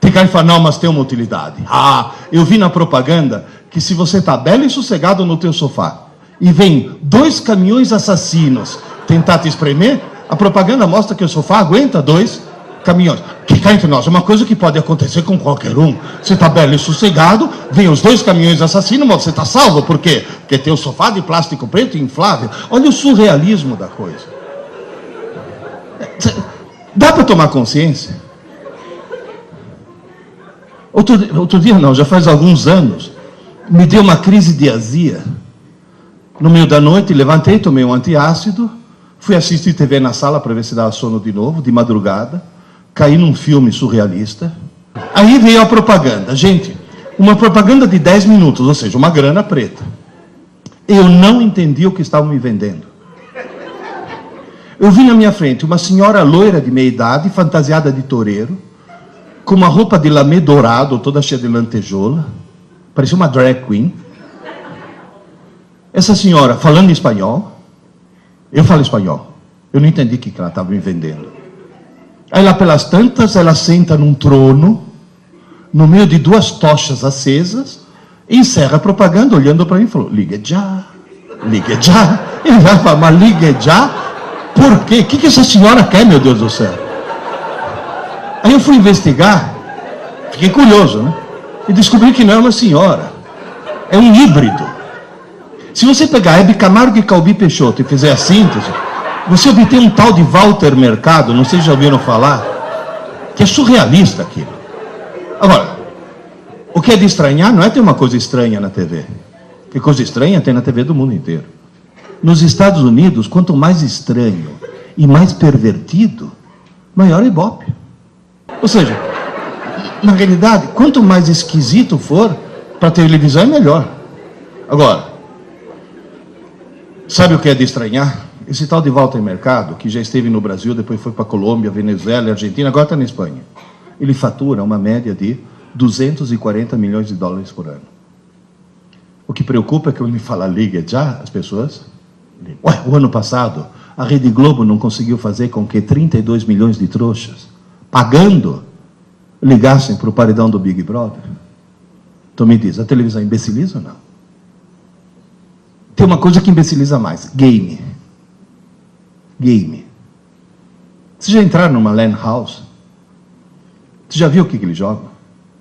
Tem cara que fala, não, mas tem uma utilidade. Ah, eu vi na propaganda que se você está belo e sossegado no teu sofá e vem 2 caminhões assassinos tentar te espremer, a propaganda mostra que o sofá aguenta 2 caminhões. Que cá entre nós, é uma coisa que pode acontecer com qualquer um. Você está belo e sossegado, vem os 2 caminhões assassinos, mas você está salvo. Por quê? Porque tem o sofá de plástico preto inflável. Olha o surrealismo da coisa. Dá para tomar consciência? Outro dia não, já faz alguns anos, me deu uma crise de azia. No meio da noite, levantei, tomei um antiácido, fui assistir TV na sala para ver se dava sono de novo, de madrugada, caí num filme surrealista. Aí veio a propaganda. Gente, uma propaganda de 10 minutos, ou seja, uma grana preta. Eu não entendi o que estavam me vendendo. Eu vi na minha frente uma senhora loira de meia idade, fantasiada de toureiro, com uma roupa de lamê dourado, toda cheia de lantejoula, parecia uma drag queen. Essa senhora falando espanhol, eu falo espanhol, eu não entendi o que ela estava me vendendo. Aí lá pelas tantas, ela senta num trono, no meio de 2 tochas acesas, e encerra a propaganda olhando para mim e falou, ligue já, ligue já. Eu já falo, mas ligue já? Por quê? O que essa senhora quer, meu Deus do céu? Aí eu fui investigar, fiquei curioso, né? E descobri que não é uma senhora, é um híbrido. Se você pegar Hebe Camargo e Calbi Peixoto e fizer a síntese, você obtém um tal de Walter Mercado, não sei se já ouviram falar, que é surrealista aquilo. Agora, o que é de estranhar não é ter uma coisa estranha na TV. Que coisa estranha tem na TV do mundo inteiro. Nos Estados Unidos, quanto mais estranho e mais pervertido, maior ibope. Ou seja, na realidade, quanto mais esquisito for, para a televisão é melhor. Agora, sabe o que é de estranhar? Esse tal de Walter Mercado, que já esteve no Brasil, depois foi para a Colômbia, Venezuela e Argentina, agora está na Espanha. Ele fatura uma média de 240 milhões de dólares por ano. O que preocupa é que quando ele fala liga já, as pessoas... Ué, o ano passado, a Rede Globo não conseguiu fazer com que 32 milhões de trouxas, pagando, ligassem para o paredão do Big Brother. Então me diz, a televisão imbeciliza ou não? Tem uma coisa que imbeciliza mais, game. Game. Vocês já entraram numa LAN house? Você já viu o que eles jogam?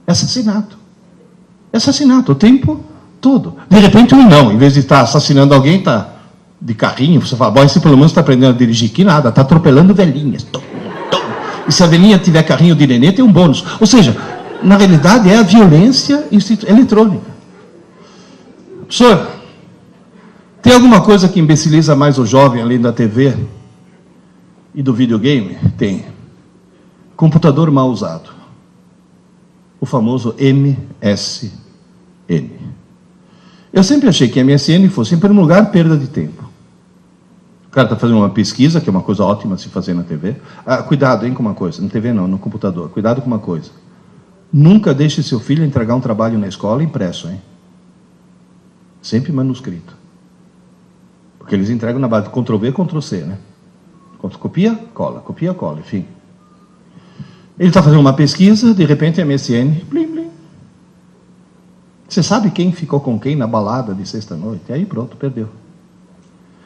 É assassinato. É assassinato o tempo todo. De repente, não. Em vez de estar assassinando alguém, está de carrinho. Você fala, bom, esse pelo menos está aprendendo a dirigir. Que nada, está atropelando velhinhas. E se a velhinha tiver carrinho de nenê, tem um bônus. Ou seja, na realidade, é a violência eletrônica. Professor, tem alguma coisa que imbeciliza mais o jovem, além da TV e do videogame? Tem. Computador mal usado. O famoso MSN. Eu sempre achei que MSN fosse, em primeiro lugar, perda de tempo. O cara está fazendo uma pesquisa, que é uma coisa ótima se fazer na TV. Ah, cuidado, hein, com uma coisa. Na TV não, no computador. Cuidado com uma coisa. Nunca deixe seu filho entregar um trabalho na escola impresso, hein? Sempre manuscrito. Porque eles entregam na base de Ctrl-V, Ctrl-C, né? Copia, cola, enfim. Ele está fazendo uma pesquisa, de repente MSN, blim, blim. Você sabe quem ficou com quem na balada de sexta-noite? E aí pronto, perdeu.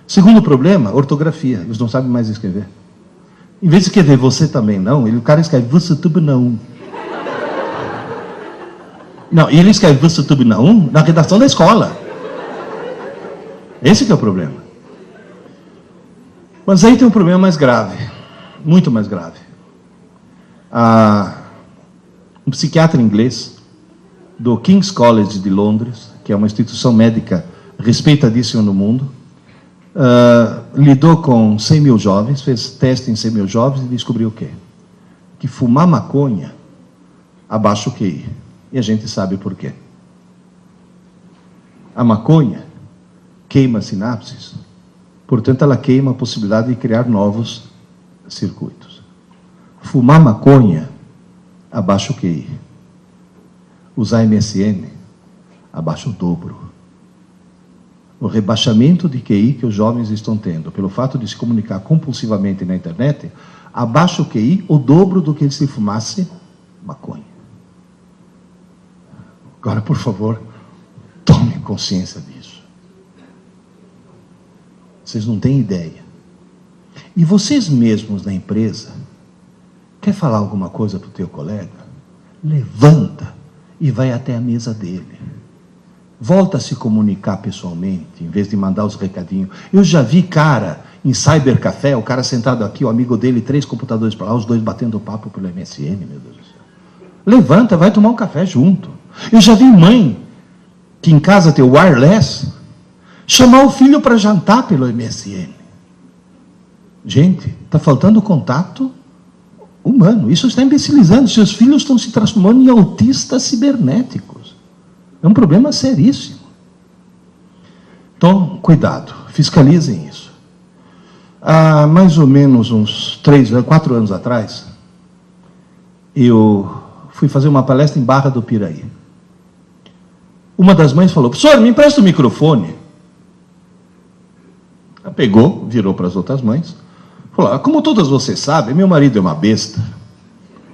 Segundo problema, ortografia. Eles não sabem mais escrever. Em vez de escrever você também não, o cara escreve você também não. Não, e ele escreve você também não na redação da escola. Esse que é o problema. Mas aí tem um problema mais grave, muito mais grave. Um psiquiatra inglês do King's College de Londres, que é uma instituição médica respeitadíssima no mundo, lidou com 100 mil jovens, fez teste em 100 mil jovens e descobriu o quê? que fumar maconha abaixa o QI. E a gente sabe por quê. A maconha queima sinapses, portanto ela queima a possibilidade de criar novos circuitos. Fumar maconha abaixa o QI. Usar MSN abaixa o dobro. O rebaixamento de QI que os jovens estão tendo, pelo fato de se comunicar compulsivamente na internet, abaixa o QI o dobro do que se fumasse maconha. Agora, por favor, tomem consciência disso. Vocês não têm ideia. E vocês mesmos na empresa, quer falar alguma coisa para o teu colega? Levanta e vai até a mesa dele. Volta a se comunicar pessoalmente, em vez de mandar os recadinhos. Eu já vi cara em cybercafé, o cara sentado aqui, o amigo dele, 3 computadores para lá, os dois batendo papo pelo MSN, meu Deus do céu. Levanta, vai tomar um café junto. Eu já vi mãe, que em casa tem o wireless, chamar o filho para jantar pelo MSN. Gente, está faltando contato humano. Isso está imbecilizando. Seus filhos estão se transformando em autistas cibernéticos. É um problema seríssimo. Então, cuidado, fiscalizem isso. Há mais ou menos uns 4 anos atrás, eu fui fazer uma palestra em Barra do Piraí. Uma das mães falou: professor, me empresta o microfone. Ela pegou, virou para as outras mães, falou: como todas vocês sabem, meu marido é uma besta.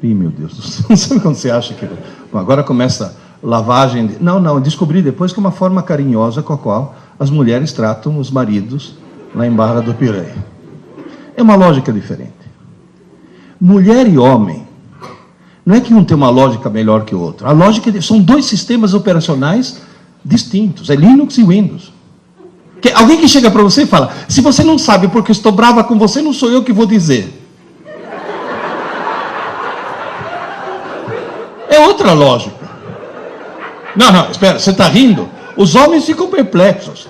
Ih, meu Deus do céu, não sabe quando você acha que... Bom, agora começa lavagem... Não, descobri depois que é uma forma carinhosa com a qual as mulheres tratam os maridos lá em Barra do Piraí. É uma lógica diferente. Mulher e homem, não é que um tem uma lógica melhor que o outro. A lógica são 2 sistemas operacionais distintos, é Linux e Windows. Alguém que chega para você e fala: se você não sabe porque eu estou brava com você, não sou eu que vou dizer. É outra lógica. Não, espera, você está rindo? Os homens ficam perplexos.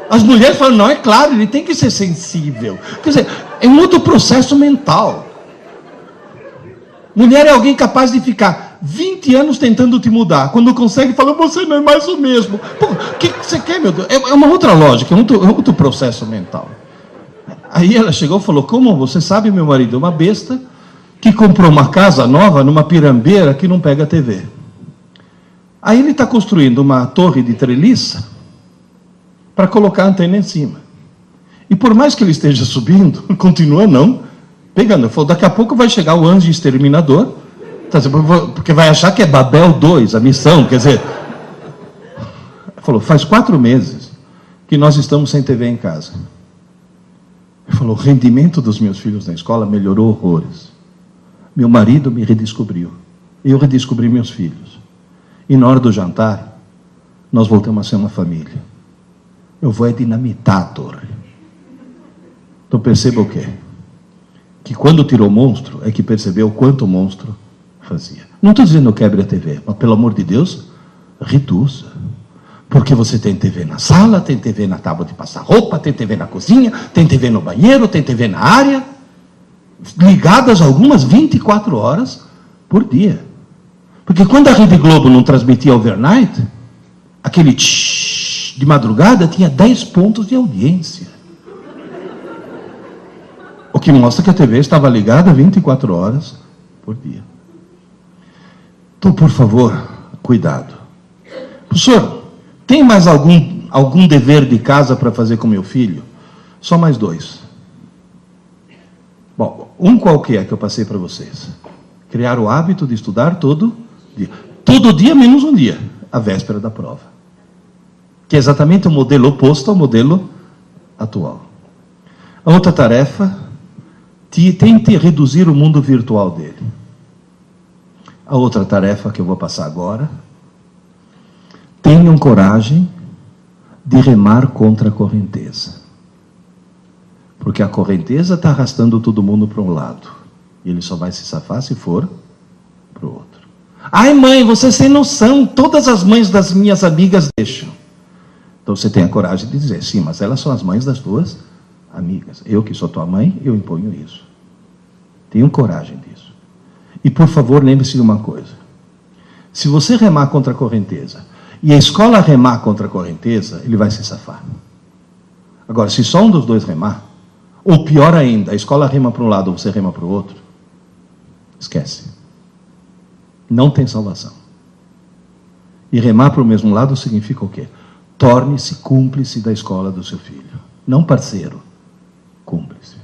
As mulheres falam: não, é claro, ele tem que ser sensível. Quer dizer, é um outro processo mental. Mulher é alguém capaz de ficar 20 anos tentando te mudar. Quando consegue, fala: você não é mais o mesmo. O que você quer, meu Deus? É uma outra lógica, é outro processo mental. Aí ela chegou e falou: como você sabe, meu marido é uma besta que comprou uma casa nova numa pirambeira que não pega TV. Aí ele está construindo uma torre de treliça para colocar a antena em cima. E por mais que ele esteja subindo, continua não pegando. Ele falou: daqui a pouco vai chegar o anjo exterminador, porque vai achar que é Babel 2, a missão, quer dizer... Ele falou: faz 4 meses que nós estamos sem TV em casa. Ele falou: o rendimento dos meus filhos na escola melhorou horrores. Meu marido me redescobriu. Eu redescobri meus filhos. E na hora do jantar, nós voltamos a ser uma família. Eu vou dinamitar a torre. Então perceba o quê? Que quando tirou o monstro, é que percebeu quanto o monstro fazia. Não estou dizendo quebre a TV, mas pelo amor de Deus, reduza. Porque você tem TV na sala, tem TV na tábua de passar roupa, tem TV na cozinha, tem TV no banheiro, tem TV na área, ligadas algumas 24 horas por dia. Porque quando a Rede Globo não transmitia overnight, aquele de madrugada tinha 10 pontos de audiência. O que mostra que a TV estava ligada 24 horas por dia. Então, por favor, cuidado. Professor, tem mais algum dever de casa para fazer com meu filho? Só mais 2. Bom, um qualquer que eu passei para vocês. Criar o hábito de estudar todo dia. Todo dia menos um dia, a véspera da prova. Que é exatamente o modelo oposto ao modelo atual. A outra tarefa, tente reduzir o mundo virtual dele. A outra tarefa que eu vou passar agora, tenham coragem de remar contra a correnteza. Porque a correnteza está arrastando todo mundo para um lado. E ele só vai se safar se for para o outro. Ai, mãe, você sem noção, todas as mães das minhas amigas deixam. Então você tem a coragem de dizer: sim, mas elas são as mães das tuas amigas. Eu que sou tua mãe, eu imponho isso. Tenham coragem disso. E, por favor, lembre-se de uma coisa. Se você remar contra a correnteza e a escola remar contra a correnteza, ele vai se safar. Agora, se só um dos dois remar, ou pior ainda, a escola rema para um lado ou você rema para o outro, esquece. Não tem salvação. E remar para o mesmo lado significa o quê? Torne-se cúmplice da escola do seu filho. Não parceiro, cúmplice.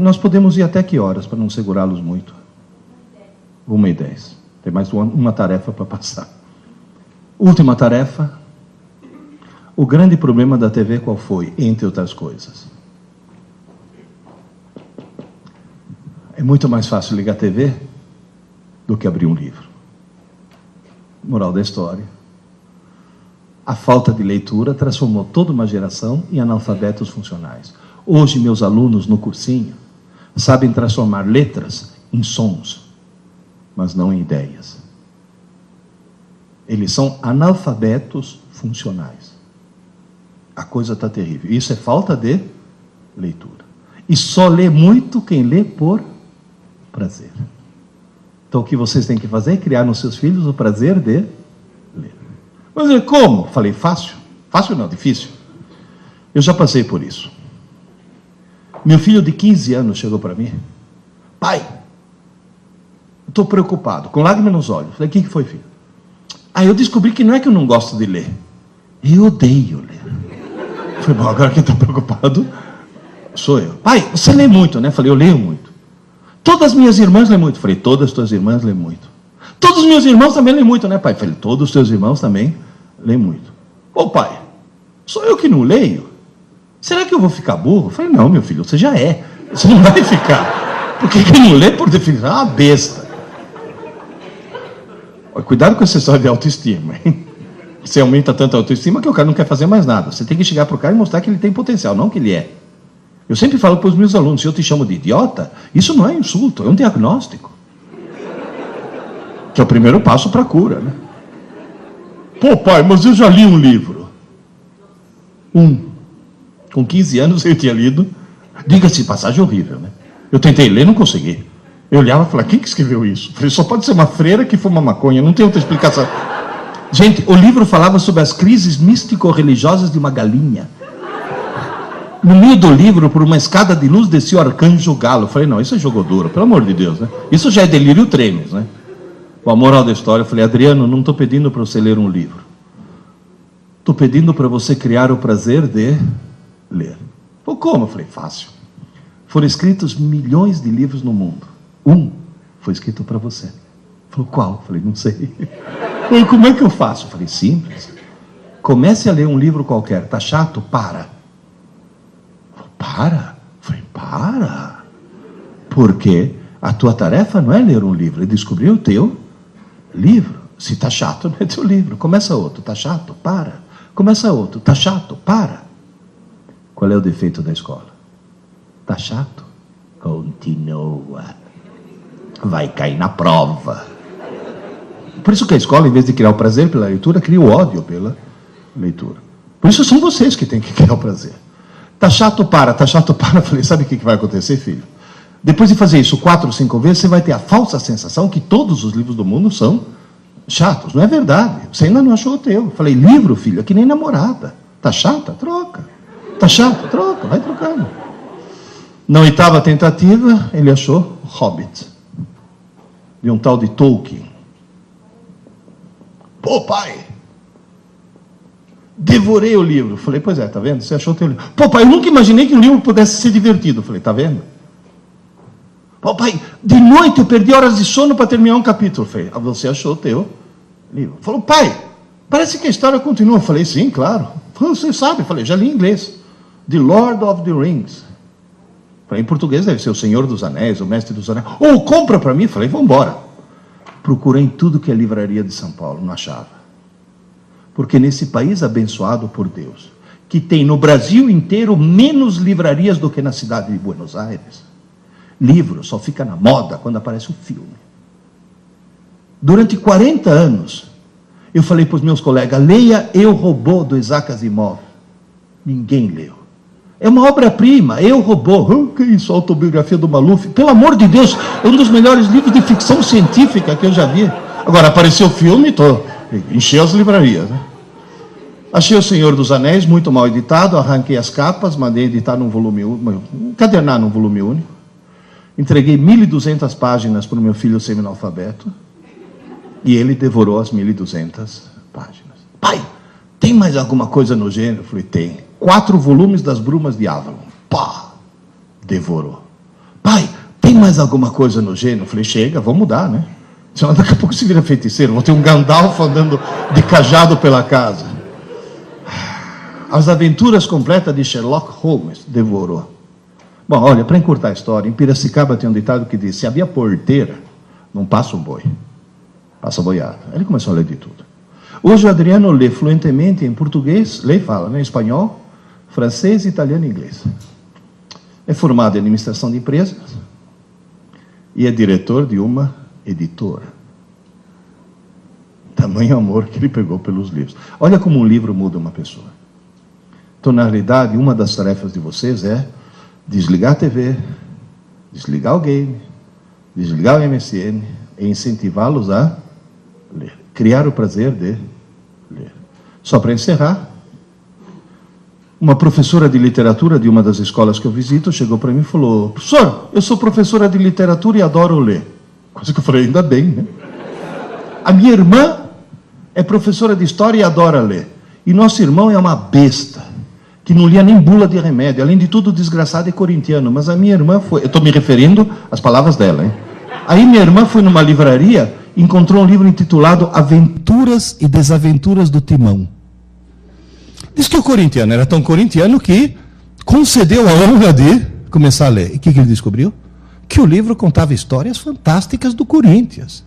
Nós podemos ir até que horas, para não segurá-los muito? 1h10. Tem mais uma tarefa para passar. Última tarefa. O grande problema da TV qual foi? Entre outras coisas. É muito mais fácil ligar a TV do que abrir um livro. Moral da história. A falta de leitura transformou toda uma geração em analfabetos funcionais. Hoje, meus alunos no cursinho sabem transformar letras em sons, mas não em ideias. Eles são analfabetos funcionais. A coisa está terrível. Isso é falta de leitura. E só lê muito quem lê por prazer. Então, o que vocês têm que fazer é criar nos seus filhos o prazer de ler. Mas como? Falei, fácil. Fácil não, difícil. Eu já passei por isso. Meu filho de 15 anos chegou para mim. Pai, estou preocupado, com lágrimas nos olhos. Falei, o que foi, filho? Eu descobri que não é que eu não gosto de ler. Eu odeio ler. Falei, bom, agora quem está preocupado sou eu. Pai, você lê muito, né? Falei, eu leio muito. Todas as minhas irmãs lêem muito. Falei, todas as tuas irmãs lêem muito. Todos os meus irmãos também lêem muito, né, pai? Falei, todos os teus irmãos também lêem muito. Ô, pai, sou eu que não leio? Será que eu vou ficar burro? Falei, não, meu filho, você já é. Você não vai ficar. Porque quem não lê, por definição, é uma besta. Cuidado com essa história de autoestima, hein? Você aumenta tanto a autoestima que o cara não quer fazer mais nada. Você tem que chegar para o cara e mostrar que ele tem potencial, não que ele é. Eu sempre falo para os meus alunos, se eu te chamo de idiota, isso não é insulto, é um diagnóstico. Que é o primeiro passo para a cura, né? Pô, pai, mas eu já li um livro. Com 15 anos eu tinha lido. Diga-se, passagem horrível, né? Eu tentei ler, não consegui. Eu olhava e falava, quem que escreveu isso? Falei, só pode ser uma freira que fuma maconha, não tem outra explicação. Gente, o livro falava sobre as crises místico-religiosas de uma galinha. No meio do livro, por uma escada de luz, descia o arcanjo galo. Eu falei, não, isso é jogo duro, pelo amor de Deus, né? Isso já é delírio tremens, né? Bom, a moral da história, eu falei, Adriano, não estou pedindo para você ler um livro. Estou pedindo para você criar o prazer de ler. Pô, como? Eu falei, fácil. Foram escritos milhões de livros no mundo. Um foi escrito para você. Falou, qual? Eu falei, não sei. Falei, como é que eu faço? Eu falei, simples. Comece a ler um livro qualquer. Tá chato? Para. Falei, para? Eu falei, para. Porque a tua tarefa não é ler um livro, é descobrir o teu livro. Se tá chato, não é teu livro. Começa outro. Tá chato? Para. Começa outro. Tá chato? Para. Qual é o defeito da escola? Tá chato? Continua. Vai cair na prova. Por isso que a escola, em vez de criar o prazer pela leitura, cria o ódio pela leitura. Por isso são vocês que têm que criar o prazer. Tá chato, para. Tá chato, para. Eu falei, sabe o que vai acontecer, filho? Depois de fazer isso 4 ou 5 vezes, você vai ter a falsa sensação que todos os livros do mundo são chatos. Não é verdade. Você ainda não achou o teu. Eu falei, livro, filho, é que nem namorada. Tá chata? Troca. Tá chato? Troca. Vai trocando. Na 8ª tentativa, ele achou Hobbit. De um tal de Tolkien. Pô, pai, devorei o livro. Falei, pois é, tá vendo? Você achou o teu livro. Pô, pai, eu nunca imaginei que um livro pudesse ser divertido. Falei, tá vendo? Pô, pai, de noite eu perdi horas de sono para terminar um capítulo. Falei, você achou o teu livro. Falou, pai, parece que a história continua. Falei, sim, claro. Falei, você sabe? Falei, já li em inglês. The Lord of the Rings. Falei, em português deve ser o Senhor dos Anéis, o Mestre dos Anéis. Ou compra para mim. Falei, vamos embora. Procurei em tudo que é livraria de São Paulo, não achava. Porque nesse país abençoado por Deus, que tem no Brasil inteiro menos livrarias do que na cidade de Buenos Aires, livro só fica na moda quando aparece um filme. Durante 40 anos, eu falei para os meus colegas, leia Eu, Robô, do Isaac Asimov. Ninguém leu. É uma obra-prima. Eu, Robô. Que isso, a autobiografia do Maluf. Pelo amor de Deus, é um dos melhores livros de ficção científica que eu já vi. Agora, apareceu o filme, encheu as livrarias, né? Achei O Senhor dos Anéis, muito mal editado, arranquei as capas, mandei editar num volume único, encadernar num volume único. Entreguei 1.200 páginas para o meu filho semi-analfabeto e ele devorou as 1.200 páginas. Pai, tem mais alguma coisa no gênero? Eu falei, tem. 4 volumes das Brumas de Avalon. Pá! Devorou. Pai, tem mais alguma coisa no gênero? Eu falei, chega, vamos mudar, né? Senão daqui a pouco se vira feiticeiro, vou ter um Gandalf andando de cajado pela casa. As Aventuras Completas de Sherlock Holmes, devorou. Bom, olha, para encurtar a história, em Piracicaba tem um ditado que diz, se havia porteira, não passa o boi, passa a boiada. Ele começou a ler de tudo. Hoje o Adriano lê fluentemente em português, lê e fala, né, em espanhol, francês, italiano e inglês. É formado em administração de empresas e é diretor de uma editora. Tamanho amor que ele pegou pelos livros. Olha como um livro muda uma pessoa. Então, na realidade, uma das tarefas de vocês é desligar a TV, desligar o game, desligar o MSN e incentivá-los a ler. Criar o prazer de ler. Só para encerrar, uma professora de literatura de uma das escolas que eu visito chegou para mim e falou, professor, eu sou professora de literatura e adoro ler. Coisa que eu falei, ainda bem, né? A minha irmã é professora de história e adora ler. E nosso irmão é uma besta, que não lia nem bula de remédio. Além de tudo, desgraçado e corintiano. Mas a minha irmã foi... Eu estou me referindo às palavras dela, hein? Aí minha irmã foi numa livraria e encontrou um livro intitulado Aventuras e Desaventuras do Timão. Diz que o corintiano era tão corintiano que concedeu a honra de começar a ler. E o que ele descobriu? Que o livro contava histórias fantásticas do Corinthians.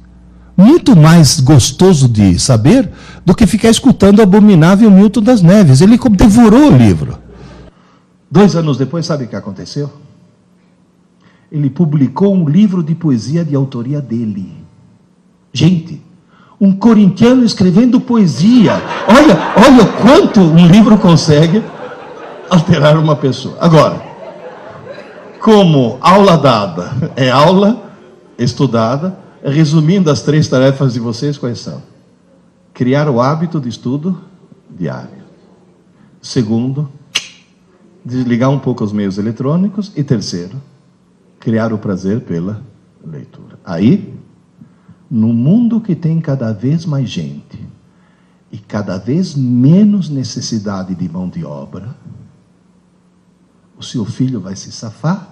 Muito mais gostoso de saber do que ficar escutando o abominável Milton das Neves. Ele devorou o livro. 2 anos depois, sabe o que aconteceu? Ele publicou um livro de poesia de autoria dele. Gente, um corintiano escrevendo poesia. Olha o quanto um livro consegue alterar uma pessoa. Agora, como aula dada é aula estudada, resumindo as 3 tarefas de vocês, quais são? Criar o hábito de estudo diário. Segundo, desligar um pouco os meios eletrônicos. E terceiro, criar o prazer pela leitura. Aí, no mundo que tem cada vez mais gente e cada vez menos necessidade de mão de obra, o seu filho vai se safar,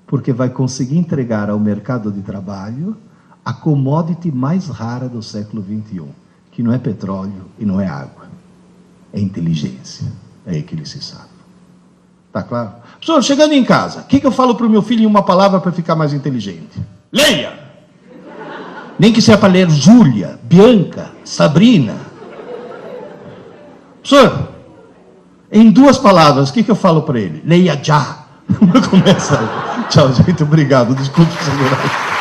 porque vai conseguir entregar ao mercado de trabalho a commodity mais rara do século XXI, que não é petróleo e não é água, é inteligência. É aí que ele se safa. Está claro? Professor, chegando em casa, o que eu falo para o meu filho em uma palavra para ficar mais inteligente? Leia! Nem que seja para ler Júlia, Bianca, Sabrina. Professor, em 2 palavras, o que eu falo para ele? Leia já. Começa. Tchau, gente, obrigado. Desculpe, segurar.